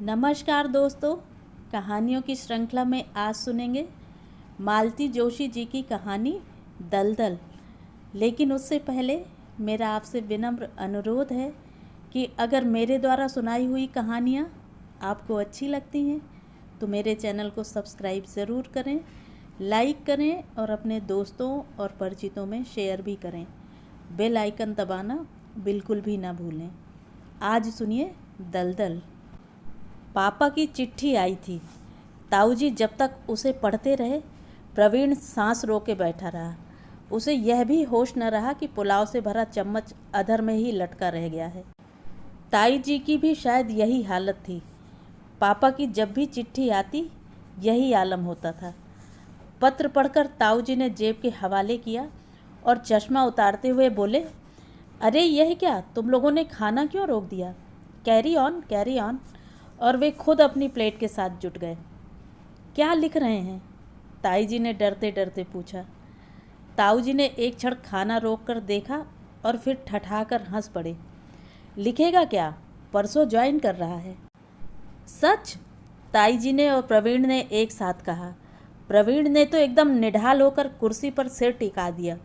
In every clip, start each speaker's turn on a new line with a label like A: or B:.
A: नमस्कार दोस्तों, कहानियों की श्रृंखला में आज सुनेंगे मालती जोशी जी की कहानी दलदल। लेकिन उससे पहले मेरा आपसे विनम्र अनुरोध है कि अगर मेरे द्वारा सुनाई हुई कहानियाँ आपको अच्छी लगती हैं तो मेरे चैनल को सब्सक्राइब ज़रूर करें, लाइक करें और अपने दोस्तों और परिचितों में शेयर भी करें। बेल आइकन दबाना बिल्कुल भी ना भूलें। आज सुनिए दलदल। पापा की चिट्ठी आई थी। ताऊजी जब तक उसे पढ़ते रहे, प्रवीण सांस रोके बैठा रहा। उसे यह भी होश न रहा कि पुलाव से भरा चम्मच अधर में ही लटका रह गया है। ताई जी की भी शायद यही हालत थी। पापा की जब भी चिट्ठी आती यही आलम होता था। पत्र पढ़कर ताऊजी ने जेब के हवाले किया और चश्मा उतारते हुए बोले, अरे यह क्या, तुम लोगों ने खाना क्यों रोक दिया? Carry on, carry on. और वे खुद अपनी प्लेट के साथ जुट गए। क्या लिख रहे हैं? ताई जी ने डरते डरते पूछा। ताऊ जी ने एक क्षण खाना रोक कर देखा और फिर ठठाकर हंस पड़े। लिखेगा क्या? परसों ज्वाइन कर रहा है। सच? ताई जी ने और प्रवीण ने एक साथ कहा। प्रवीण ने तो एकदम निढाल होकर कुर्सी पर सिर टिका दिया।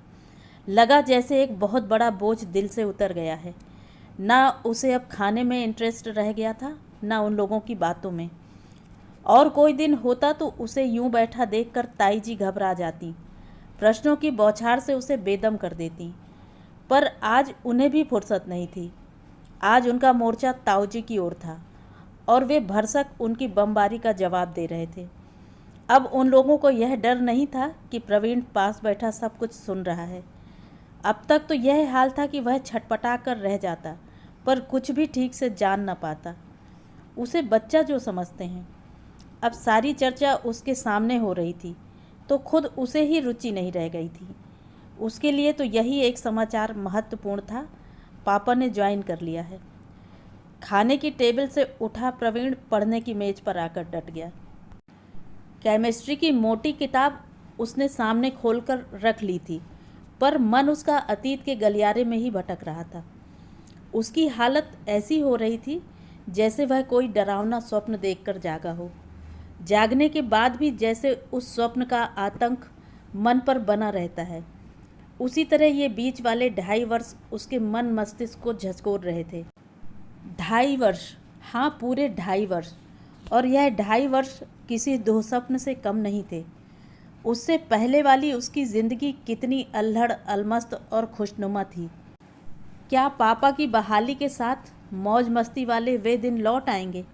A: लगा जैसे एक बहुत बड़ा बोझ दिल से उतर गया है। ना उसे अब खाने में इंटरेस्ट रह गया था, ना उन लोगों की बातों में। और कोई दिन होता तो उसे यूं बैठा देखकर ताई जी घबरा जाती, प्रश्नों की बौछार से उसे बेदम कर देती। पर आज उन्हें भी फुर्सत नहीं थी। आज उनका मोर्चा ताऊ जी की ओर था और वे भरसक उनकी बमबारी का जवाब दे रहे थे। अब उन लोगों को यह डर नहीं था कि प्रवीण पास बैठा सब कुछ सुन रहा है। अब तक तो यह हाल था कि वह छटपटा कर रह जाता, पर कुछ भी ठीक से जान न पाता। उसे बच्चा जो समझते हैं। अब सारी चर्चा उसके सामने हो रही थी तो खुद उसे ही रुचि नहीं रह गई थी। उसके लिए तो यही एक समाचार महत्वपूर्ण था, पापा ने ज्वाइन कर लिया है। खाने की टेबल से उठा प्रवीण पढ़ने की मेज पर आकर डट गया। केमिस्ट्री की मोटी किताब उसने सामने खोलकर रख ली थी, पर मन उसका अतीत के गलियारे में ही भटक रहा था। उसकी हालत ऐसी हो रही थी जैसे वह कोई डरावना स्वप्न देखकर जागा हो। जागने के बाद भी जैसे उस स्वप्न का आतंक मन पर बना रहता है, उसी तरह ये बीच वाले 2.5 वर्ष उसके मन मस्तिष्क को झकझोर रहे थे। 2.5 वर्ष, हाँ पूरे 2.5 वर्ष। और यह 2.5 वर्ष किसी दुःस्वप्न से कम नहीं थे। उससे पहले वाली उसकी ज़िंदगी कितनी अल्हड़ अलमस्त और खुशनुमा थी। क्या पापा की बहाली के साथ मौज मस्ती वाले वे दिन लौट आएंगे?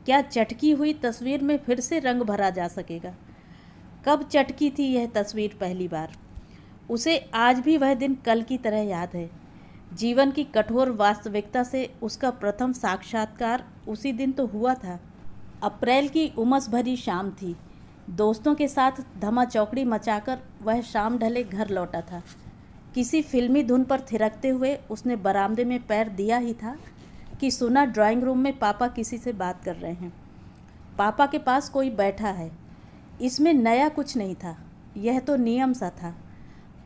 A: क्या चटकी हुई तस्वीर में फिर से रंग भरा जा सकेगा? कब चटकी थी यह तस्वीर पहली बार? उसे आज भी वह दिन कल की तरह याद है। जीवन की कठोर वास्तविकता से उसका प्रथम साक्षात्कार उसी दिन तो हुआ था। अप्रैल की उमस भरी शाम थी। दोस्तों के साथ धमा चौकड़ी मचाकर वह शाम ढले घर लौटा था। किसी फिल्मी धुन पर थिरकते हुए उसने बरामदे में पैर दिया ही था कि सुना ड्राइंग रूम में पापा किसी से बात कर रहे हैं। पापा के पास कोई बैठा है। इसमें नया कुछ नहीं था, यह तो नियम सा था।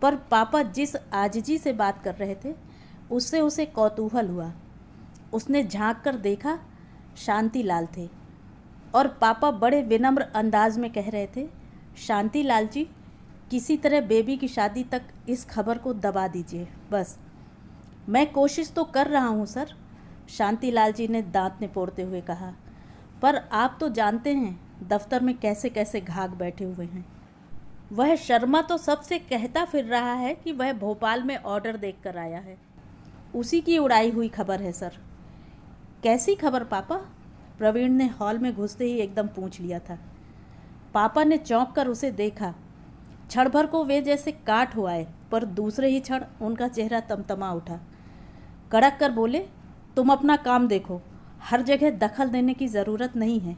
A: पर पापा जिस आजिजी से बात कर रहे थे उससे उसे कौतूहल हुआ। उसने झांक कर देखा, शांति लाल थे और पापा बड़े विनम्र अंदाज में कह रहे थे, शांति लाल जी, किसी तरह बेबी की शादी तक इस खबर को दबा दीजिए बस। मैं कोशिश तो कर रहा हूँ सर, शांतिलाल जी ने दांत निपोड़ते हुए कहा। पर आप तो जानते हैं दफ्तर में कैसे कैसे घाघ बैठे हुए हैं। वह शर्मा तो सबसे कहता फिर रहा है कि वह भोपाल में ऑर्डर देखकर आया है। उसी की उड़ाई हुई खबर है सर। कैसी खबर पापा? प्रवीण ने हॉल में घुसते ही एकदम पूछ लिया था। पापा ने चौंक कर उसे देखा। क्षण भर को वे जैसे काट हो आए, पर दूसरे ही क्षण उनका चेहरा तमतमा उठा। कड़क कर बोले, तुम अपना काम देखो, हर जगह दखल देने की ज़रूरत नहीं है।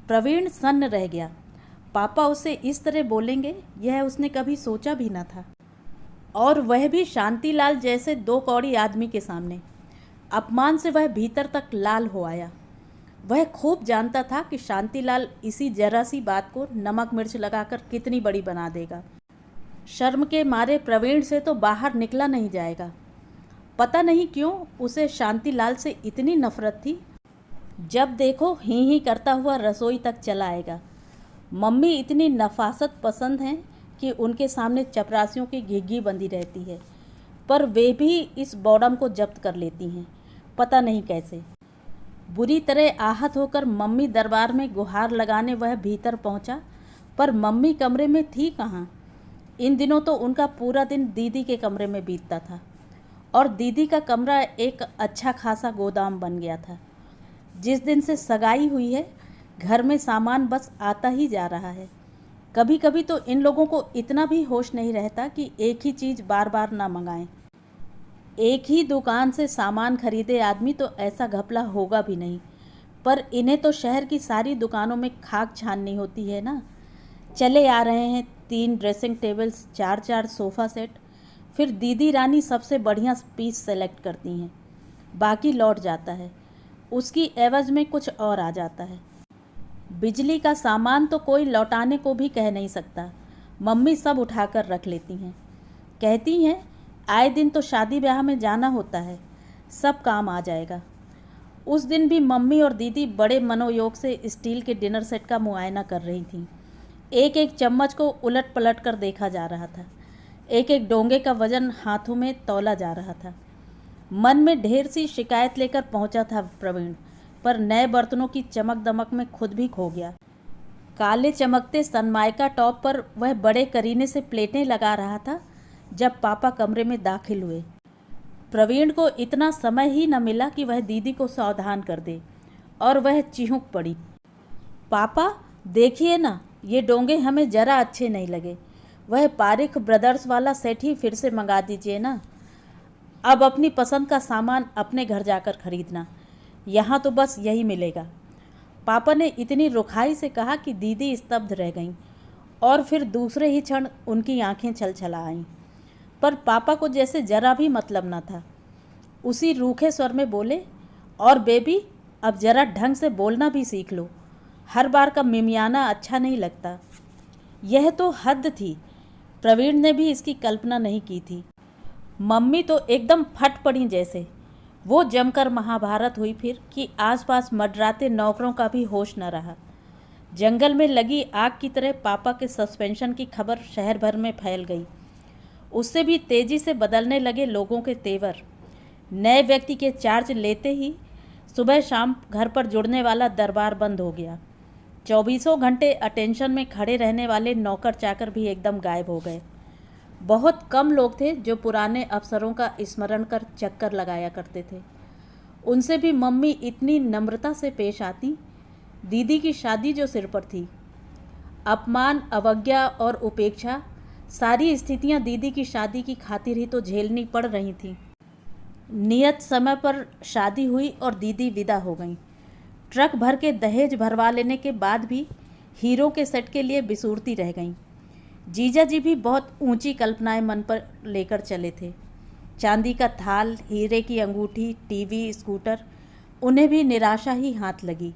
A: प्रवीण सन्न रह गया। पापा उसे इस तरह बोलेंगे यह उसने कभी सोचा भी न था, और वह भी शांतिलाल जैसे 2 कौड़ी आदमी के सामने। अपमान से वह भीतर तक लाल हो आया। वह खूब जानता था कि शांतिलाल इसी जरा सी बात को नमक मिर्च लगाकर कितनी बड़ी बना देगा। शर्म के मारे प्रवीण से तो बाहर निकला नहीं जाएगा। पता नहीं क्यों उसे शांतिलाल से इतनी नफरत थी। जब देखो ही करता हुआ रसोई तक चला आएगा। मम्मी इतनी नफासत पसंद हैं कि उनके सामने चपरासियों की घिघी बंधी रहती है, पर वे भी इस बॉडम को जब्त कर लेती हैं, पता नहीं कैसे। बुरी तरह आहत होकर मम्मी दरबार में गुहार लगाने वह भीतर पहुंचा, पर मम्मी कमरे में थी कहाँ। इन दिनों तो उनका पूरा दिन दीदी के कमरे में बीतता था, और दीदी का कमरा एक अच्छा खासा गोदाम बन गया था। जिस दिन से सगाई हुई है, घर में सामान बस आता ही जा रहा है। कभी कभी तो इन लोगों को इतना भी होश नहीं रहता कि एक ही चीज़ बार बार ना मंगाएं। एक ही दुकान से सामान खरीदे आदमी तो ऐसा घपला होगा भी नहीं, पर इन्हें तो शहर की सारी दुकानों में खाक छाननी होती है ना। चले आ रहे हैं 3 ड्रेसिंग टेबल्स, 4 सोफ़ा सेट, फिर दीदी रानी सबसे बढ़िया पीस सेलेक्ट करती हैं, बाकी लौट जाता है, उसकी एवज में कुछ और आ जाता है। बिजली का सामान तो कोई लौटाने को भी कह नहीं सकता, मम्मी सब उठाकर रख लेती हैं। कहती हैं आए दिन तो शादी ब्याह में जाना होता है, सब काम आ जाएगा। उस दिन भी मम्मी और दीदी बड़े मनोयोग से स्टील के डिनर सेट का मुआयना कर रही थीं। एक एक चम्मच को उलट पलट कर देखा जा रहा था, एक एक डोंगे का वजन हाथों में तौला जा रहा था। मन में ढेर सी शिकायत लेकर पहुंचा था प्रवीण, पर नए बर्तनों की चमक दमक में खुद भी खो गया। काले चमकते सनमाइका टॉप पर वह बड़े करीने से प्लेटें लगा रहा था जब पापा कमरे में दाखिल हुए। प्रवीण को इतना समय ही न मिला कि वह दीदी को सावधान कर दे, और वह चिहुक पड़ी, पापा देखिए ना, ये डोंगे हमें ज़रा अच्छे नहीं लगे, वह पारिख ब्रदर्स वाला सेट ही फिर से मंगा दीजिए ना। अब अपनी पसंद का सामान अपने घर जाकर खरीदना, यहाँ तो बस यही मिलेगा। पापा ने इतनी रुखाई से कहा कि दीदी स्तब्ध रह गईं, और फिर दूसरे ही क्षण उनकी आंखें छलछला आईं। पर पापा को जैसे जरा भी मतलब न था। उसी रूखे स्वर में बोले, और बेबी अब जरा ढंग से बोलना भी सीख लो, हर बार का मिमियाना अच्छा नहीं लगता। यह तो हद थी, प्रवीण ने भी इसकी कल्पना नहीं की थी। मम्मी तो एकदम फट पड़ी जैसे। वो जमकर महाभारत हुई फिर कि आसपास मडराते नौकरों का भी होश न रहा। जंगल में लगी आग की तरह पापा के सस्पेंशन की खबर शहर भर में फैल गई। उससे भी तेजी से बदलने लगे लोगों के तेवर। नए व्यक्ति के चार्ज लेते ही सुबह शाम घर पर जुड़ने वाला दरबार बंद हो गया। 24 घंटे अटेंशन में खड़े रहने वाले नौकर चाकर भी एकदम गायब हो गए। बहुत कम लोग थे जो पुराने अफसरों का स्मरण कर चक्कर लगाया करते थे। उनसे भी मम्मी इतनी नम्रता से पेश आती। दीदी की शादी जो सिर पर थी, अपमान, अवज्ञा और उपेक्षा, सारी स्थितियां दीदी की शादी की खातिर ही तो झेलनी पड़ रही थीं। नियत समय पर शादी हुई और दीदी विदा हो गईं। ट्रक भर के दहेज भरवा लेने के बाद भी हीरो के सेट के लिए बिसूरती रह गईं। जीजा जी भी बहुत ऊंची कल्पनाएं मन पर लेकर चले थे। चांदी का थाल, हीरे की अंगूठी, टीवी, स्कूटर, उन्हें भी निराशा ही हाथ लगी,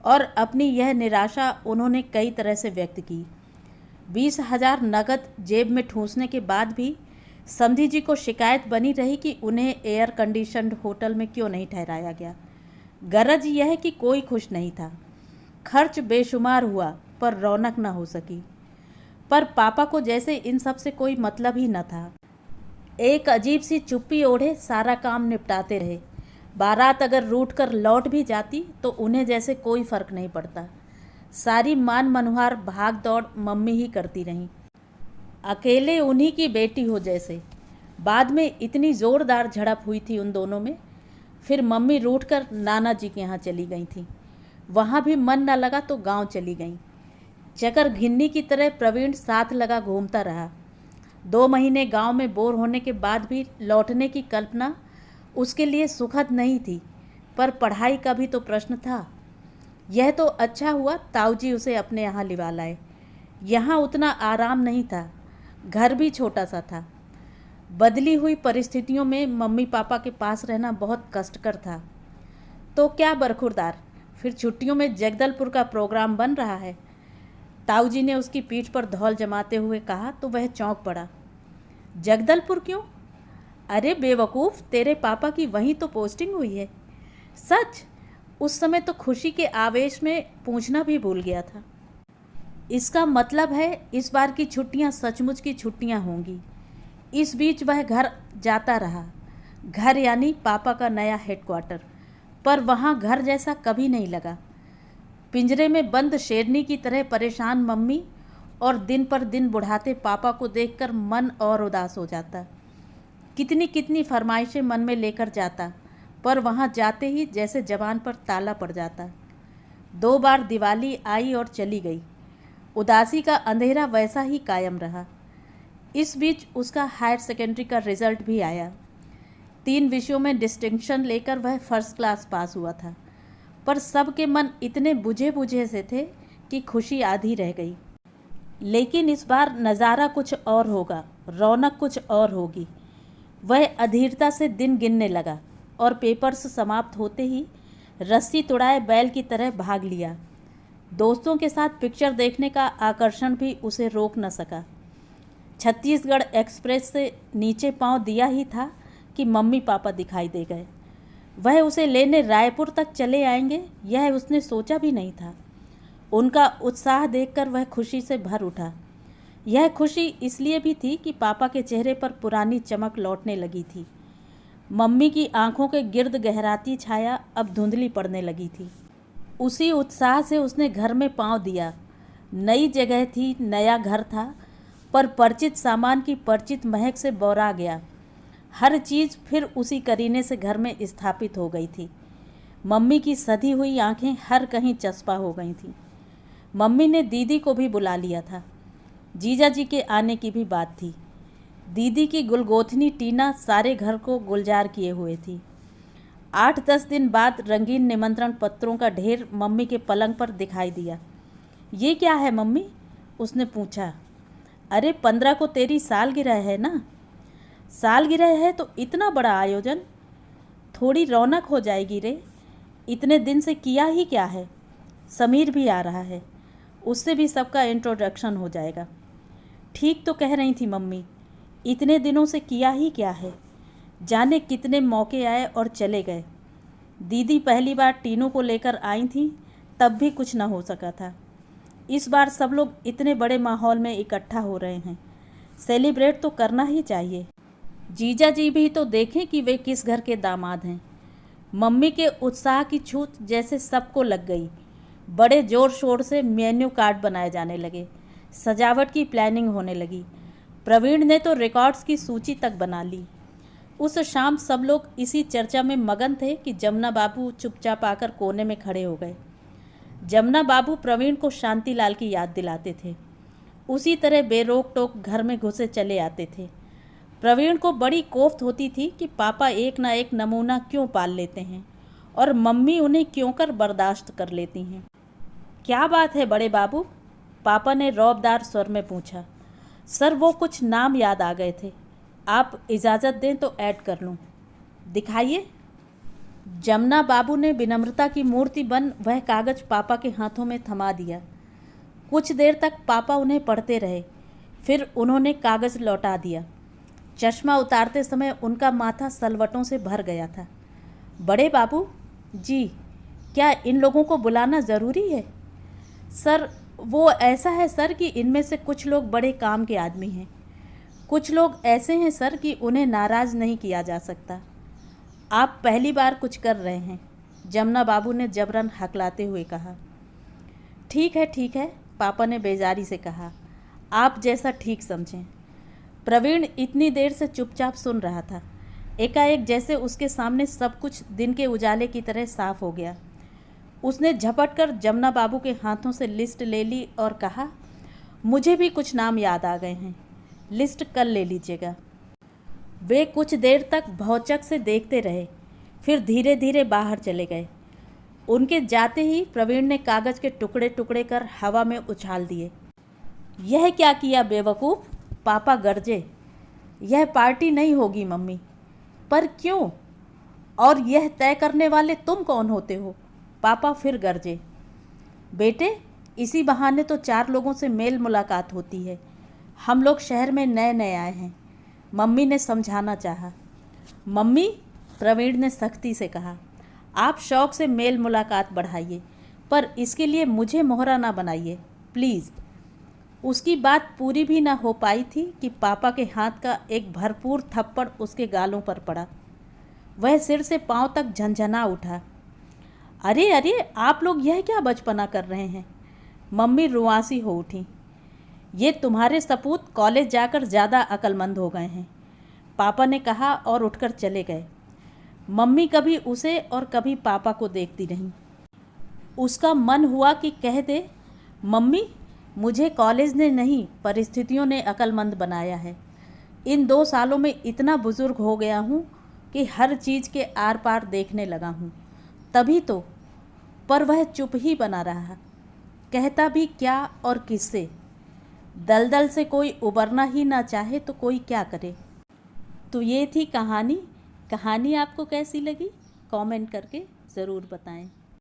A: और अपनी यह निराशा उन्होंने कई तरह से व्यक्त की। 20,000 नकद जेब में ठूंसने के बाद भी समधी जी को शिकायत बनी रही कि उन्हें एयर कंडीशन्ड होटल में क्यों नहीं ठहराया गया। गरज यह कि कोई खुश नहीं था। खर्च बेशुमार हुआ पर रौनक न हो सकी। पर पापा को जैसे इन सब से कोई मतलब ही न था। एक अजीब सी चुप्पी ओढ़े सारा काम निपटाते रहे। बारात अगर रूठ कर लौट भी जाती तो उन्हें जैसे कोई फ़र्क नहीं पड़ता। सारी मान मनुहार भाग दौड़ मम्मी ही करती रहीं, अकेले उन्हीं की बेटी हो जैसे। बाद में इतनी ज़ोरदार झड़प हुई थी उन दोनों में। फिर मम्मी रूठ कर नाना जी के यहाँ चली गई थी। वहाँ भी मन न लगा तो गांव चली गईं। चकर घिन्नी की तरह प्रवीण साथ लगा घूमता रहा। 2 महीने गांव में बोर होने के बाद भी लौटने की कल्पना उसके लिए सुखद नहीं थी, पर पढ़ाई का भी तो प्रश्न था। यह तो अच्छा हुआ ताऊजी उसे अपने यहाँ लिवा लाए। यहाँ उतना आराम नहीं था, घर भी छोटा सा था। बदली हुई परिस्थितियों में मम्मी पापा के पास रहना बहुत कष्टकर था। तो क्या बरखुरदार, फिर छुट्टियों में जगदलपुर का प्रोग्राम बन रहा है? ताऊजी ने उसकी पीठ पर धौल जमाते हुए कहा तो वह चौंक पड़ा। जगदलपुर क्यों? अरे बेवकूफ़, तेरे पापा की वहीं तो पोस्टिंग हुई है। सच? उस समय तो खुशी के आवेश में पूछना भी भूल गया था। इसका मतलब है इस बार की छुट्टियां सचमुच की छुट्टियां होंगी। इस बीच वह घर जाता रहा, घर यानी पापा का नया हेडक्वार्टर, पर वहाँ घर जैसा कभी नहीं लगा। पिंजरे में बंद शेरनी की तरह परेशान मम्मी और दिन पर दिन बुढ़ाते पापा को देखकर मन और उदास हो जाता। कितनी कितनी फरमाइशें मन में लेकर जाता, पर वहाँ जाते ही जैसे ज़बान पर ताला पड़ जाता। 2 बार दिवाली आई और चली गई। उदासी का अंधेरा वैसा ही कायम रहा। इस बीच उसका हायर सेकेंडरी का रिज़ल्ट भी आया। 3 विषयों में डिस्टिंक्शन लेकर वह फर्स्ट क्लास पास हुआ था, पर सबके मन इतने बुझे बुझे से थे कि खुशी आधी रह गई। लेकिन इस बार नज़ारा कुछ और होगा, रौनक कुछ और होगी। वह अधीरता से दिन गिनने लगा और पेपर्स समाप्त होते ही रस्सी तुड़ाए बैल की तरह भाग लिया। दोस्तों के साथ पिक्चर देखने का आकर्षण भी उसे रोक न सका। छत्तीसगढ़ एक्सप्रेस से नीचे पांव दिया ही था कि मम्मी पापा दिखाई दे गए। वह उसे लेने रायपुर तक चले आएंगे, यह उसने सोचा भी नहीं था। उनका उत्साह देखकर वह खुशी से भर उठा। यह खुशी इसलिए भी थी कि पापा के चेहरे पर पुरानी चमक लौटने लगी थी। मम्मी की आंखों के गिर्द गहराती छाया अब धुंधली पड़ने लगी थी। उसी उत्साह से उसने घर में पांव दिया। नई जगह थी, नया घर था, पर परिचित सामान की परिचित महक से बौरा गया। हर चीज़ फिर उसी करीने से घर में स्थापित हो गई थी। मम्मी की सधी हुई आंखें हर कहीं चस्पा हो गई थीं। मम्मी ने दीदी को भी बुला लिया था। जीजा जी के आने की भी बात थी। दीदी की गुलगोथनी टीना सारे घर को गुलजार किए हुए थी। 8-10 दिन बाद रंगीन निमंत्रण पत्रों का ढेर मम्मी के पलंग पर दिखाई दिया। ये क्या है मम्मी? उसने पूछा। अरे 15 को तेरी सालगिरह है ना। सालगिरह है तो इतना बड़ा आयोजन, थोड़ी रौनक हो जाएगी रे। इतने दिन से किया ही क्या है। समीर भी आ रहा है, उससे भी सबका इंट्रोडक्शन हो जाएगा। ठीक तो कह रही थी मम्मी, इतने दिनों से किया ही क्या है। जाने कितने मौके आए और चले गए। दीदी पहली बार टीनू को लेकर आई थी, तब भी कुछ न हो सका था। इस बार सब लोग इतने बड़े माहौल में इकट्ठा हो रहे हैं, सेलिब्रेट तो करना ही चाहिए। जीजा जी भी तो देखें कि वे किस घर के दामाद हैं। मम्मी के उत्साह की छूत जैसे सबको लग गई। बड़े ज़ोर शोर से मेन्यू कार्ड बनाए जाने लगे, सजावट की प्लानिंग होने लगी। प्रवीण ने तो रिकॉर्ड्स की सूची तक बना ली। उस शाम सब लोग इसी चर्चा में मगन थे कि जमुना बाबू चुपचाप आकर कोने में खड़े हो गए। जमुना बाबू प्रवीण को शांतिलाल की याद दिलाते थे। उसी तरह बेरोक टोक घर में घुसे चले आते थे। प्रवीण को बड़ी कोफ्त होती थी कि पापा एक ना एक नमूना क्यों पाल लेते हैं और मम्मी उन्हें क्यों कर बर्दाश्त कर लेती हैं। क्या बात है बड़े बाबू? पापा ने रौबदार स्वर में पूछा। सर वो कुछ नाम याद आ गए थे, आप इजाज़त दें तो ऐड कर लूँ। दिखाइए। जमुना बाबू ने विनम्रता की मूर्ति बन वह कागज़ पापा के हाथों में थमा दिया। कुछ देर तक पापा उन्हें पढ़ते रहे, फिर उन्होंने कागज़ लौटा दिया। चश्मा उतारते समय उनका माथा सलवटों से भर गया था। बड़े बाबू जी, क्या इन लोगों को बुलाना ज़रूरी है? सर वो ऐसा है सर कि इनमें से कुछ लोग बड़े काम के आदमी हैं, कुछ लोग ऐसे हैं सर कि उन्हें नाराज़ नहीं किया जा सकता। आप पहली बार कुछ कर रहे हैं, जमुना बाबू ने जबरन हकलाते हुए कहा। ठीक है, पापा ने बेजारी से कहा, आप जैसा ठीक समझें। प्रवीण इतनी देर से चुपचाप सुन रहा था। एकाएक जैसे उसके सामने सब कुछ दिन के उजाले की तरह साफ हो गया। उसने झपट कर जमुना बाबू के हाथों से लिस्ट ले ली और कहा, मुझे भी कुछ नाम याद आ गए हैं, लिस्ट कल ले लीजिएगा। वे कुछ देर तक भौचक से देखते रहे, फिर धीरे धीरे बाहर चले गए। उनके जाते ही प्रवीण ने कागज़ के टुकड़े टुकड़े कर हवा में उछाल दिए। यह क्या किया बेवकूफ़? पापा गरजे। यह पार्टी नहीं होगी मम्मी। पर क्यों? और यह तय करने वाले तुम कौन होते हो? पापा फिर गरजे। बेटे, इसी बहाने तो 4 लोगों से मेल मुलाकात होती है। हम लोग शहर में नए नए आए हैं, मम्मी ने समझाना चाहा। मम्मी, प्रवीण ने सख्ती से कहा, आप शौक़ से मेल मुलाकात बढ़ाइए, पर इसके लिए मुझे मोहरा ना बनाइए प्लीज़। उसकी बात पूरी भी ना हो पाई थी कि पापा के हाथ का एक भरपूर थप्पड़ उसके गालों पर पड़ा। वह सिर से पांव तक झंझना उठा। अरे अरे, आप लोग यह क्या बचपना कर रहे हैं? मम्मी रुआंसी हो उठी। ये तुम्हारे सपूत कॉलेज जाकर ज़्यादा अक्लमंद हो गए हैं, पापा ने कहा और उठकर चले गए। मम्मी कभी उसे और कभी पापा को देखती रहीं। उसका मन हुआ कि कह दे, मम्मी मुझे कॉलेज ने नहीं परिस्थितियों ने अक्लमंद बनाया है। इन 2 सालों में इतना बुज़ुर्ग हो गया हूँ कि हर चीज़ के आर पार देखने लगा हूँ, तभी तो। पर वह चुप ही बना रहा, कहता भी क्या और किससे। दलदल से कोई उबरना ही ना चाहे तो कोई क्या करे। तो ये थी कहानी। कहानी आपको कैसी लगी कमेंट करके ज़रूर बताएं।